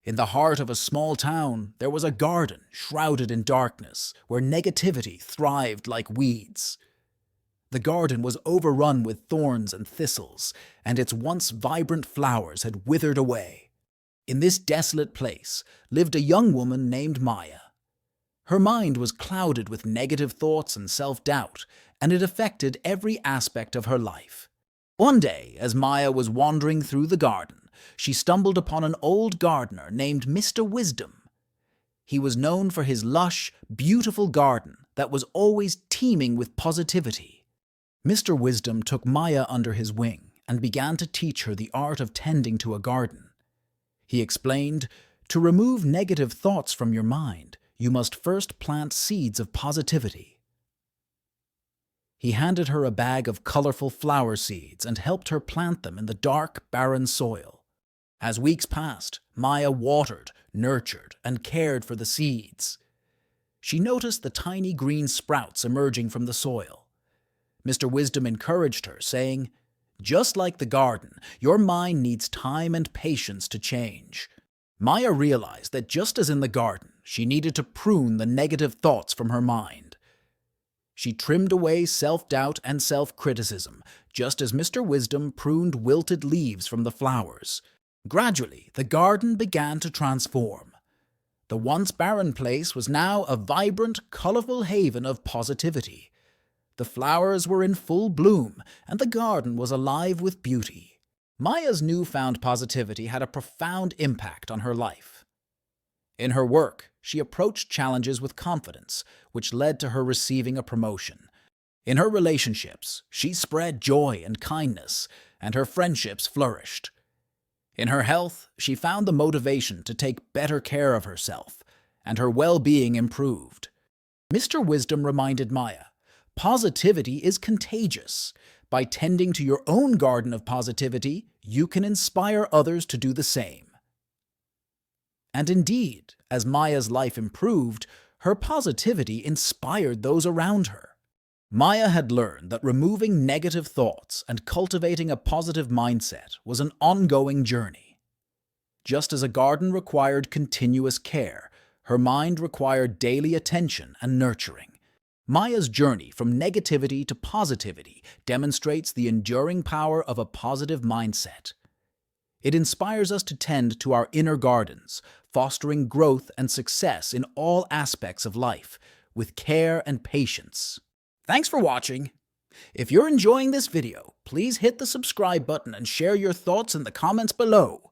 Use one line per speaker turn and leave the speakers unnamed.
In the heart of a small town, there was a garden shrouded in darkness where negativity thrived like weeds. The garden was overrun with thorns and thistles, and its once vibrant flowers had withered away. In this desolate place lived a young woman named Maya. Her mind was clouded with negative thoughts and self-doubt, and it affected every aspect of her life. One day, as Maya was wandering through the garden, she stumbled upon an old gardener named Mr. Wisdom. He was known for his lush, beautiful garden that was always teeming with positivity. Mr. Wisdom took Maya under his wing and began to teach her the art of tending to a garden. He explained, "To remove negative thoughts from your mind, you must first plant seeds of positivity." He handed her a bag of colorful flower seeds and helped her plant them in the dark, barren soil. As weeks passed, Maya watered, nurtured, and cared for the seeds. She noticed the tiny green sprouts emerging from the soil. Mr. Wisdom encouraged her, saying, "Just like the garden, your mind needs time and patience to change." Maya realized that just as in the garden, she needed to prune the negative thoughts from her mind. She trimmed away self-doubt and self-criticism, just as Mr. Wisdom pruned wilted leaves from the flowers. Gradually, the garden began to transform. The once barren place was now a vibrant, colorful haven of positivity. The flowers were in full bloom, and the garden was alive with beauty. Maya's newfound positivity had a profound impact on her life. In her work, she approached challenges with confidence, which led to her receiving a promotion. In her relationships, she spread joy and kindness, and her friendships flourished. In her health, she found the motivation to take better care of herself, and her well-being improved. Mr. Wisdom reminded Maya, "Positivity is contagious. By tending to your own garden of positivity, you can inspire others to do the same." And indeed, as Maya's life improved, her positivity inspired those around her. Maya had learned that removing negative thoughts and cultivating a positive mindset was an ongoing journey. Just as a garden required continuous care, her mind required daily attention and nurturing. Maya's journey from negativity to positivity demonstrates the enduring power of a positive mindset. It inspires us to tend to our inner gardens, fostering growth and success in all aspects of life, with care and patience. Thanks for watching. If you're enjoying this video, please hit the subscribe button and share your thoughts in the comments below.